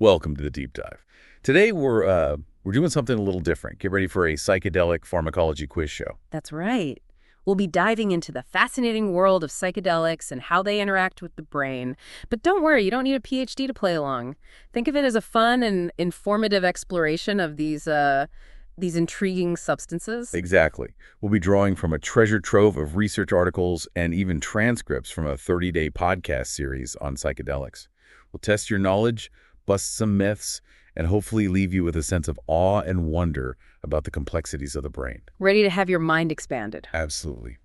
Welcome to the deep dive. Today we're doing something a little different. Get ready for a psychedelic pharmacology quiz show. That's right. We'll be diving into the fascinating world of psychedelics and how they interact with the brain. But don't worry, you don't need a PhD to play along. Think of it as a fun and informative exploration of these intriguing substances. Exactly. We'll be drawing from a treasure trove of research articles and even transcripts from a 30-day podcast series on psychedelics. We'll test your knowledge, bust some myths, and hopefully leave you with a sense of awe and wonder about the complexities of the brain. Ready to have your mind expanded. Absolutely.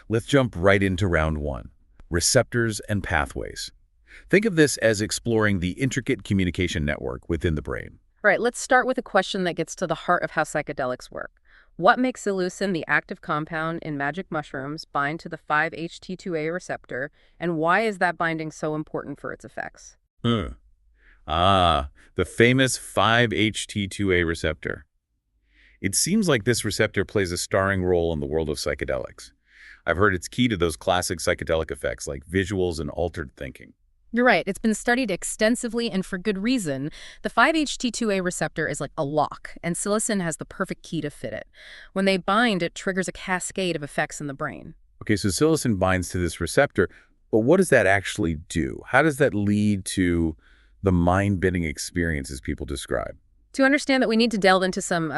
Let's jump right into round one, receptors and pathways. Think of this as exploring the intricate communication network within the brain. All right, let's start with a question that gets to the heart of how psychedelics work. What makes psilocin, the active compound in magic mushrooms, bind to the 5-HT2A receptor, and why is that binding so important for its effects? The famous 5-HT2A receptor. It seems like this receptor plays a starring role in the world of psychedelics. I've heard it's key to those classic psychedelic effects like visuals and altered thinking. You're right. It's been studied extensively and for good reason. The 5-HT2A receptor is like a lock, and psilocin has the perfect key to fit it. When they bind, it triggers a cascade of effects in the brain. Okay, so psilocin binds to this receptor, but what does that actually do? How does that lead to the mind-bending experiences people describe? To understand that, we need to delve into some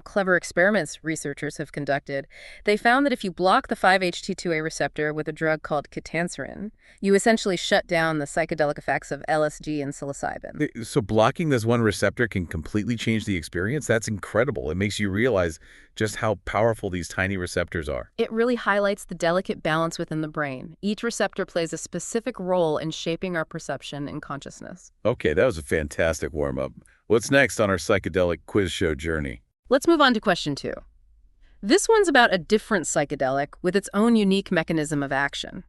clever experiments researchers have conducted. They found that if you block the 5-HT2A receptor with a drug called ketanserin, you essentially shut down the psychedelic effects of LSD and psilocybin. So blocking this one receptor can completely change the experience? That's incredible. It makes you realize just how powerful these tiny receptors are. It really highlights the delicate balance within the brain. Each receptor plays a specific role in shaping our perception and consciousness. Okay, that was a fantastic warm-up. What's next on our psychedelic quiz show journey? Let's move on to question 2. This one's about a different psychedelic with its own unique mechanism of action.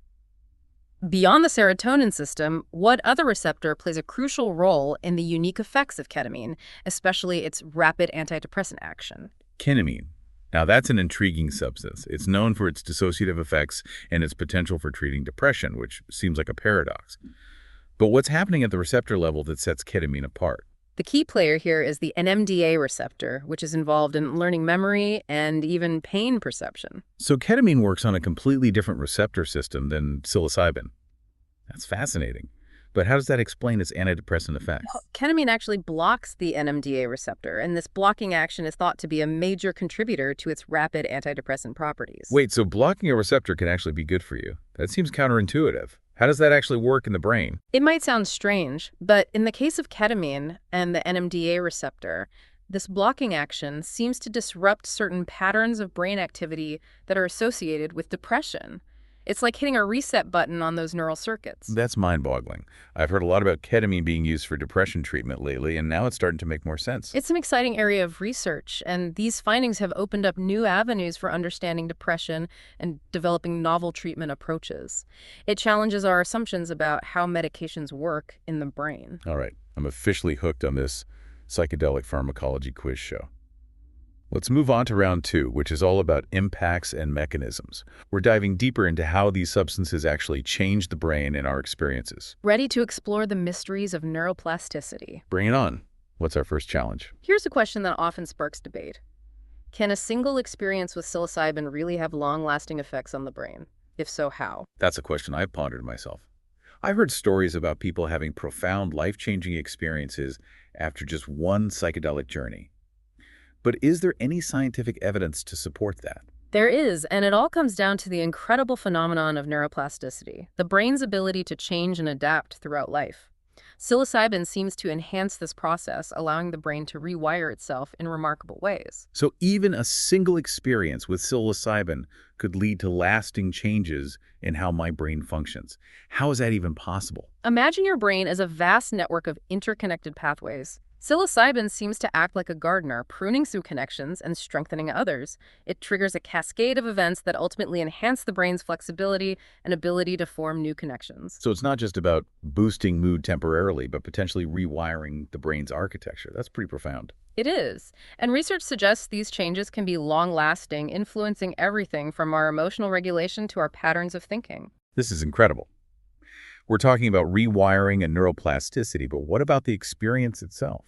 Beyond the serotonin system, what other receptor plays a crucial role in the unique effects of ketamine, especially its rapid antidepressant action? Ketamine. Now that's an intriguing substance. It's known for its dissociative effects and its potential for treating depression, which seems like a paradox. But what's happening at the receptor level that sets ketamine apart? The key player here is the NMDA receptor, which is involved in learning memory and even pain perception. So ketamine works on a completely different receptor system than psilocybin. That's fascinating. But how does that explain its antidepressant effects? Well, ketamine actually blocks the NMDA receptor, and this blocking action is thought to be a major contributor to its rapid antidepressant properties. Wait, so blocking a receptor can actually be good for you? That seems counterintuitive. How does that actually work in the brain? It might sound strange, but in the case of ketamine and the NMDA receptor, this blocking action seems to disrupt certain patterns of brain activity that are associated with depression. It's like hitting a reset button on those neural circuits. That's mind-boggling. I've heard a lot about ketamine being used for depression treatment lately, and now it's starting to make more sense. It's an exciting area of research, and these findings have opened up new avenues for understanding depression and developing novel treatment approaches. It challenges our assumptions about how medications work in the brain. All right, I'm officially hooked on this psychedelic pharmacology quiz show. Let's move on to round 2, which is all about impacts and mechanisms. We're diving deeper into how these substances actually change the brain and our experiences. Ready to explore the mysteries of neuroplasticity? Bring it on. What's our first challenge? Here's a question that often sparks debate. Can a single experience with psilocybin really have long-lasting effects on the brain? If so, how? That's a question I've pondered myself. I've heard stories about people having profound, life-changing experiences after just one psychedelic journey. But is there any scientific evidence to support that? There is, and it all comes down to the incredible phenomenon of neuroplasticity, the brain's ability to change and adapt throughout life. Psilocybin seems to enhance this process, allowing the brain to rewire itself in remarkable ways. So even a single experience with psilocybin could lead to lasting changes in how my brain functions. How is that even possible? Imagine your brain as a vast network of interconnected pathways. Psilocybin seems to act like a gardener, pruning through connections and strengthening others. It triggers a cascade of events that ultimately enhance the brain's flexibility and ability to form new connections. So it's not just about boosting mood temporarily, but potentially rewiring the brain's architecture. That's pretty profound. It is. And research suggests these changes can be long-lasting, influencing everything from our emotional regulation to our patterns of thinking. This is incredible. We're talking about rewiring and neuroplasticity, but what about the experience itself?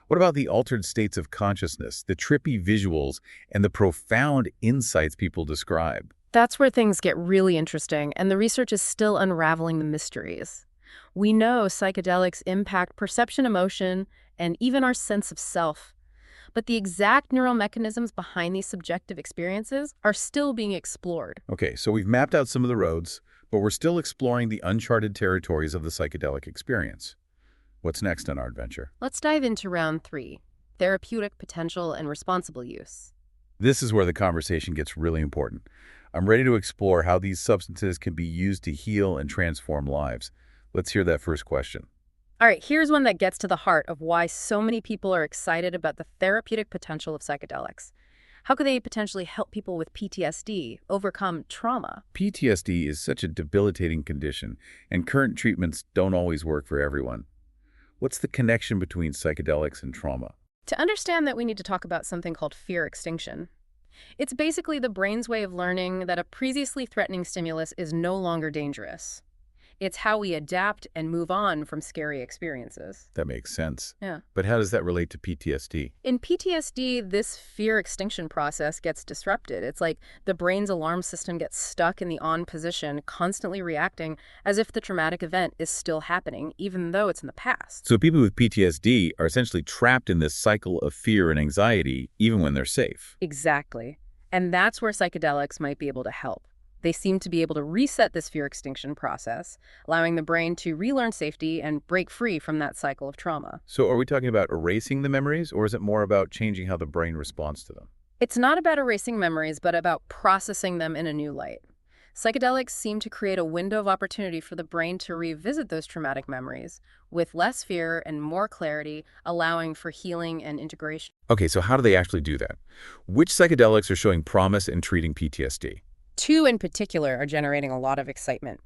What about the altered states of consciousness, the trippy visuals, and the profound insights people describe? That's where things get really interesting, and the research is still unraveling the mysteries. We know psychedelics impact perception, emotion, and even our sense of self. But the exact neural mechanisms behind these subjective experiences are still being explored. Okay, so we've mapped out some of the roads, but we're still exploring the uncharted territories of the psychedelic experience. What's next on our adventure? Let's dive into round 3, therapeutic potential and responsible use. This is where the conversation gets really important. I'm ready to explore how these substances can be used to heal and transform lives. Let's hear that first question. All right, here's one that gets to the heart of why so many people are excited about the therapeutic potential of psychedelics. How could they potentially help people with PTSD overcome trauma? PTSD is such a debilitating condition, and current treatments don't always work for everyone. What's the connection between psychedelics and trauma? To understand that, we need to talk about something called fear extinction. It's basically the brain's way of learning that a previously threatening stimulus is no longer dangerous. It's how we adapt and move on from scary experiences. That makes sense. Yeah. But how does that relate to PTSD? In PTSD, this fear extinction process gets disrupted. It's like the brain's alarm system gets stuck in the on position, constantly reacting as if the traumatic event is still happening, even though it's in the past. So people with PTSD are essentially trapped in this cycle of fear and anxiety, even when they're safe. Exactly. And that's where psychedelics might be able to help. They seem to be able to reset this fear extinction process, allowing the brain to relearn safety and break free from that cycle of trauma. So are we talking about erasing the memories, or is it more about changing how the brain responds to them? It's not about erasing memories, but about processing them in a new light. Psychedelics seem to create a window of opportunity for the brain to revisit those traumatic memories with less fear and more clarity, allowing for healing and integration. Okay, so how do they actually do that? Which psychedelics are showing promise in treating PTSD? 2 in particular are generating a lot of excitement: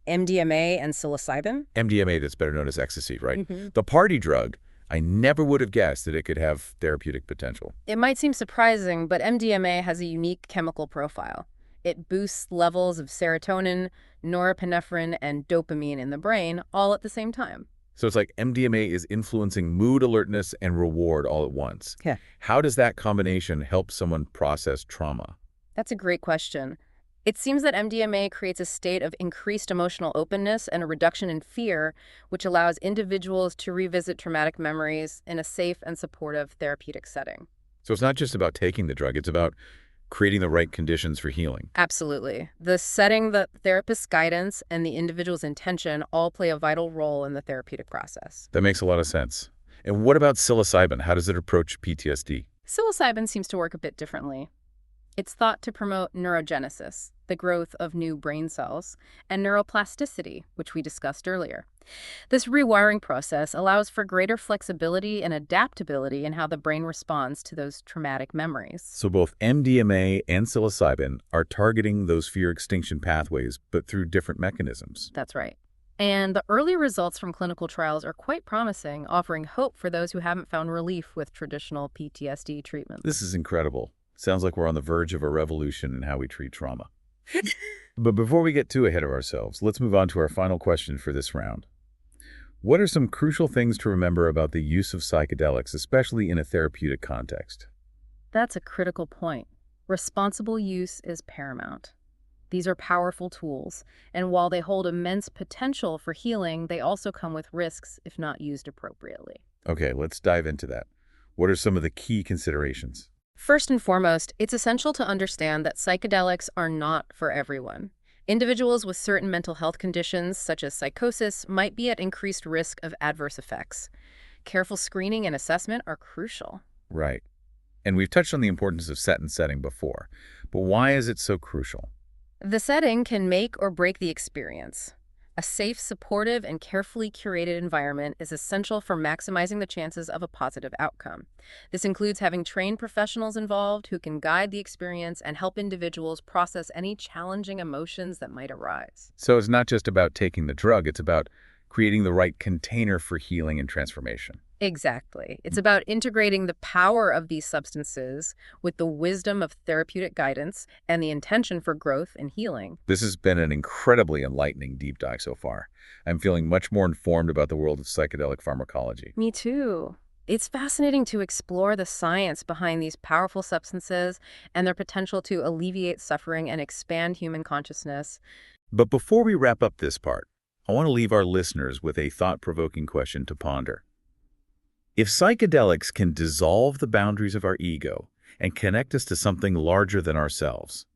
MDMA and psilocybin. MDMA, that's better known as ecstasy, right? Mm-hmm. The party drug. I never would have guessed that it could have therapeutic potential. It might seem surprising, but MDMA has a unique chemical profile. It boosts levels of serotonin, norepinephrine, and dopamine in the brain all at the same time. So it's like MDMA is influencing mood alertness and reward all at once. Yeah. How does that combination help someone process trauma? That's a great question. It seems that MDMA creates a state of increased emotional openness and a reduction in fear, which allows individuals to revisit traumatic memories in a safe and supportive therapeutic setting. So it's not just about taking the drug, it's about creating the right conditions for healing. Absolutely. The setting, the therapist's guidance, and the individual's intention all play a vital role in the therapeutic process. That makes a lot of sense. And what about psilocybin? How does it approach PTSD? Psilocybin seems to work a bit differently. It's thought to promote neurogenesis, the growth of new brain cells, and neuroplasticity, which we discussed earlier. This rewiring process allows for greater flexibility and adaptability in how the brain responds to those traumatic memories. So both MDMA and psilocybin are targeting those fear extinction pathways, but through different mechanisms. That's right. And the early results from clinical trials are quite promising, offering hope for those who haven't found relief with traditional PTSD treatment. This is incredible. Sounds like we're on the verge of a revolution in how we treat trauma. But before we get too ahead of ourselves, let's move on to our final question for this round. What are some crucial things to remember about the use of psychedelics, especially in a therapeutic context? That's a critical point. Responsible use is paramount. These are powerful tools, and while they hold immense potential for healing, they also come with risks if not used appropriately. Okay, let's dive into that. What are some of the key considerations? First and foremost, it's essential to understand that psychedelics are not for everyone. Individuals with certain mental health conditions, such as psychosis, might be at increased risk of adverse effects. Careful screening and assessment are crucial. Right. And we've touched on the importance of set and setting before, but why is it so crucial? The setting can make or break the experience. A safe, supportive, and carefully curated environment is essential for maximizing the chances of a positive outcome. This includes having trained professionals involved who can guide the experience and help individuals process any challenging emotions that might arise. So it's not just about taking the drug, it's about creating the right container for healing and transformation. Exactly. It's about integrating the power of these substances with the wisdom of therapeutic guidance and the intention for growth and healing. This has been an incredibly enlightening deep dive so far. I'm feeling much more informed about the world of psychedelic pharmacology. Me too. It's fascinating to explore the science behind these powerful substances and their potential to alleviate suffering and expand human consciousness. But before we wrap up this part, I want to leave our listeners with a thought-provoking question to ponder. If psychedelics can dissolve the boundaries of our ego and connect us to something larger than ourselves,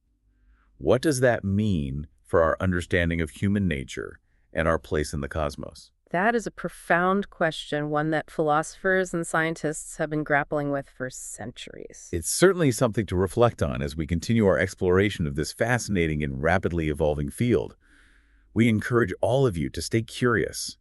what does that mean for our understanding of human nature and our place in the cosmos? That is a profound question, one that philosophers and scientists have been grappling with for centuries. It's certainly something to reflect on as we continue our exploration of this fascinating and rapidly evolving field. We encourage all of you to stay curious,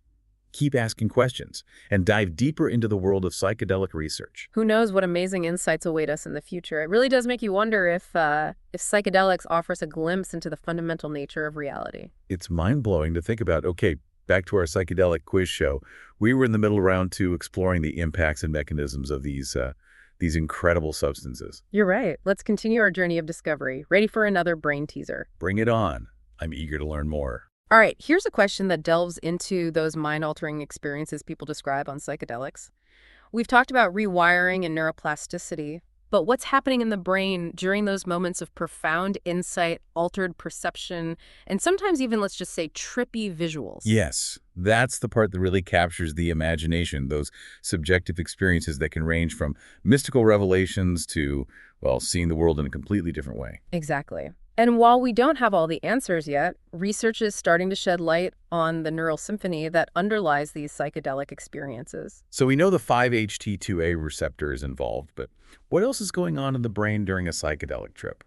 keep asking questions, and dive deeper into the world of psychedelic research. Who knows what amazing insights await us in the future? It really does make you wonder if psychedelics offers a glimpse into the fundamental nature of reality. It's mind-blowing to think about. Okay, back to our psychedelic quiz show. We were in the middle of round 2 exploring the impacts and mechanisms of these incredible substances. You're right. Let's continue our journey of discovery. Ready for another brain teaser? Bring it on. I'm eager to learn more. All right, here's a question that delves into those mind-altering experiences people describe on psychedelics. We've talked about rewiring and neuroplasticity, but what's happening in the brain during those moments of profound insight, altered perception, and sometimes even, let's just say, trippy visuals? Yes, that's the part that really captures the imagination, those subjective experiences that can range from mystical revelations to, well, seeing the world in a completely different way. Exactly. And while we don't have all the answers yet, research is starting to shed light on the neural symphony that underlies these psychedelic experiences. So we know the 5-HT2A receptor is involved, but what else is going on in the brain during a psychedelic trip?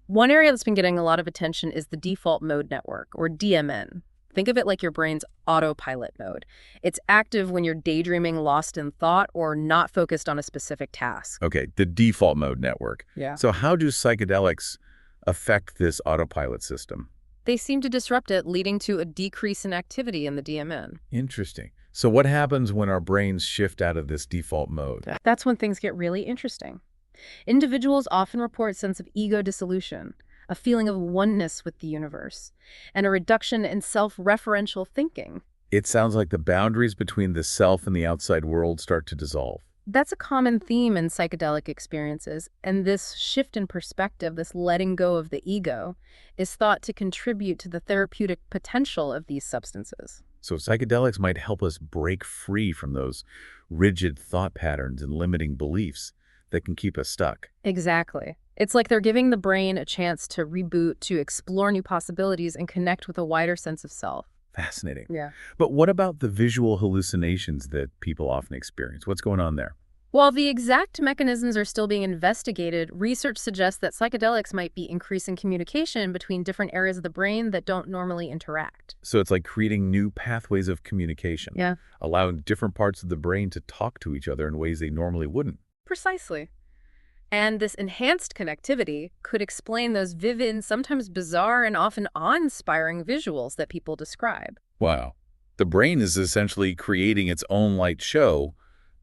One area that's been getting a lot of attention is the default mode network, or DMN. Think of it like your brain's autopilot mode. It's active when you're daydreaming, lost in thought, or not focused on a specific task. Okay, the default mode network. Yeah. So how do psychedelics affect this autopilot system? They seem to disrupt it, leading to a decrease in activity in the DMN. Interesting. So what happens when our brains shift out of this default mode? That's when things get really interesting. Individuals often report a sense of ego dissolution, a feeling of oneness with the universe, and a reduction in self-referential thinking. It sounds like the boundaries between the self and the outside world start to dissolve. That's a common theme in psychedelic experiences, and this shift in perspective, this letting go of the ego, is thought to contribute to the therapeutic potential of these substances. So psychedelics might help us break free from those rigid thought patterns and limiting beliefs that can keep us stuck. Exactly. It's like they're giving the brain a chance to reboot, to explore new possibilities, and connect with a wider sense of self. Fascinating. Yeah. But what about the visual hallucinations that people often experience? What's going on there? While the exact mechanisms are still being investigated, research suggests that psychedelics might be increasing communication between different areas of the brain that don't normally interact. So it's like creating new pathways of communication. Yeah. Allowing different parts of the brain to talk to each other in ways they normally wouldn't. Precisely. And this enhanced connectivity could explain those vivid, sometimes bizarre, and often awe-inspiring visuals that people describe. Wow. The brain is essentially creating its own light show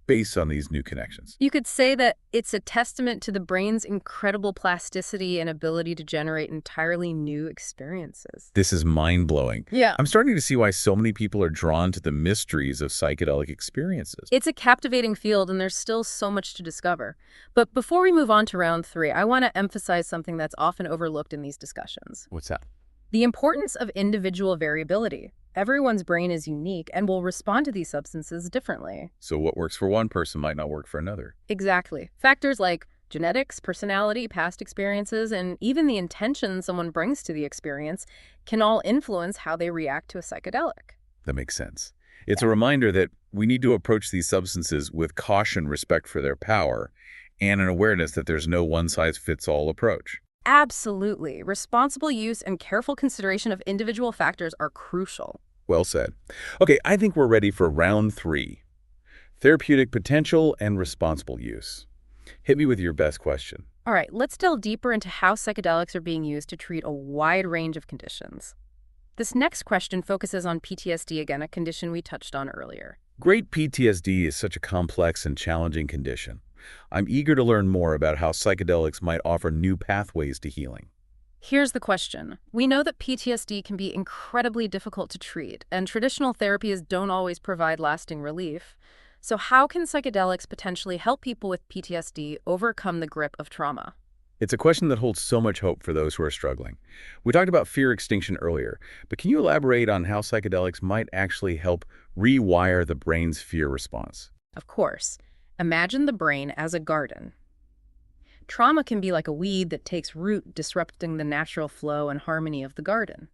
based on these new connections. You could say that it's a testament to the brain's incredible plasticity and ability to generate entirely new experiences. This is mind-blowing. Yeah. I'm starting to see why so many people are drawn to the mysteries of psychedelic experiences. It's a captivating field, and there's still so much to discover. But before we move on to round 3, I want to emphasize something that's often overlooked in these discussions. What's that? The importance of individual variability. Everyone's brain is unique and will respond to these substances differently. So what works for one person might not work for another. Exactly. Factors like genetics, personality, past experiences, and even the intention someone brings to the experience can all influence how they react to a psychedelic. That makes sense. It's a reminder that we need to approach these substances with caution, respect for their power, and an awareness that there's no one-size-fits-all approach. Absolutely. Responsible use and careful consideration of individual factors are crucial. Well said. Okay, I think we're ready for round 3. Therapeutic potential and responsible use. Hit me with your best question. All right, let's delve deeper into how psychedelics are being used to treat a wide range of conditions. This next question focuses on PTSD again, a condition we touched on earlier. Great PTSD is such a complex and challenging condition. I'm eager to learn more about how psychedelics might offer new pathways to healing. Here's the question. We know that PTSD can be incredibly difficult to treat, and traditional therapies don't always provide lasting relief. So how can psychedelics potentially help people with PTSD overcome the grip of trauma? It's a question that holds so much hope for those who are struggling. We talked about fear extinction earlier, but can you elaborate on how psychedelics might actually help rewire the brain's fear response? Of course. Imagine the brain as a garden. Trauma can be like a weed that takes root, disrupting the natural flow and harmony of the garden.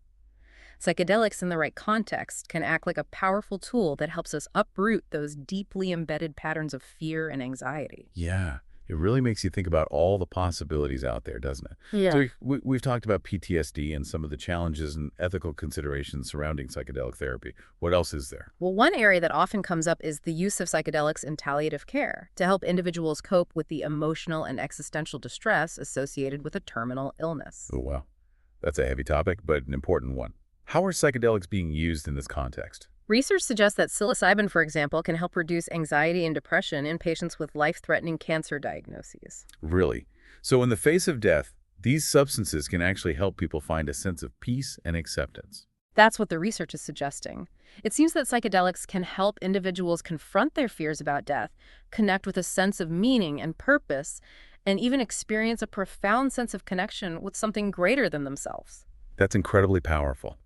Psychedelics in the right context can act like a powerful tool that helps us uproot those deeply embedded patterns of fear and anxiety. Yeah, it really makes you think about all the possibilities out there, doesn't it? Yeah. So we've talked about PTSD and some of the challenges and ethical considerations surrounding psychedelic therapy. What else is there? Well, one area that often comes up is the use of psychedelics in palliative care to help individuals cope with the emotional and existential distress associated with a terminal illness. Oh, wow. That's a heavy topic, but an important one. How are psychedelics being used in this context? Research suggests that psilocybin, for example, can help reduce anxiety and depression in patients with life-threatening cancer diagnoses. Really? So in the face of death, these substances can actually help people find a sense of peace and acceptance. That's what the research is suggesting. It seems that psychedelics can help individuals confront their fears about death, connect with a sense of meaning and purpose, and even experience a profound sense of connection with something greater than themselves. That's incredibly powerful.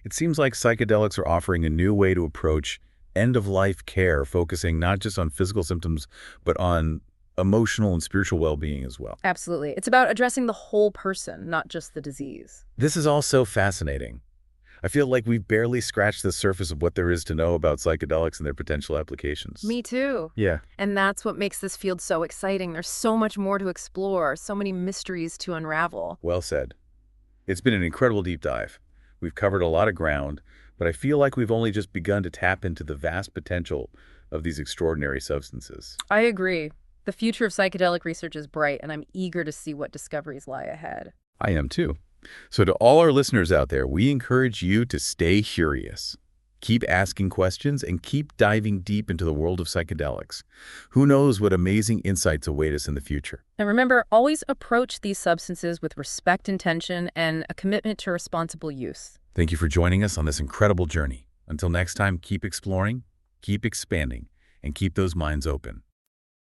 It seems like psychedelics are offering a new way to approach end-of-life care, focusing not just on physical symptoms, but on emotional and spiritual well-being as well. Absolutely. It's about addressing the whole person, not just the disease. This is all so fascinating. I feel like we've barely scratched the surface of what there is to know about psychedelics and their potential applications. Me too. Yeah. And that's what makes this field so exciting. There's so much more to explore, so many mysteries to unravel. Well said. It's been an incredible deep dive. We've covered a lot of ground, but I feel like we've only just begun to tap into the vast potential of these extraordinary substances. I agree. The future of psychedelic research is bright, and I'm eager to see what discoveries lie ahead. I am too. So to all our listeners out there, we encourage you to stay curious. Keep asking questions and keep diving deep into the world of psychedelics. Who knows what amazing insights await us in the future? And remember, always approach these substances with respect, intention, and a commitment to responsible use. Thank you for joining us on this incredible journey. Until next time, keep exploring, keep expanding, and keep those minds open.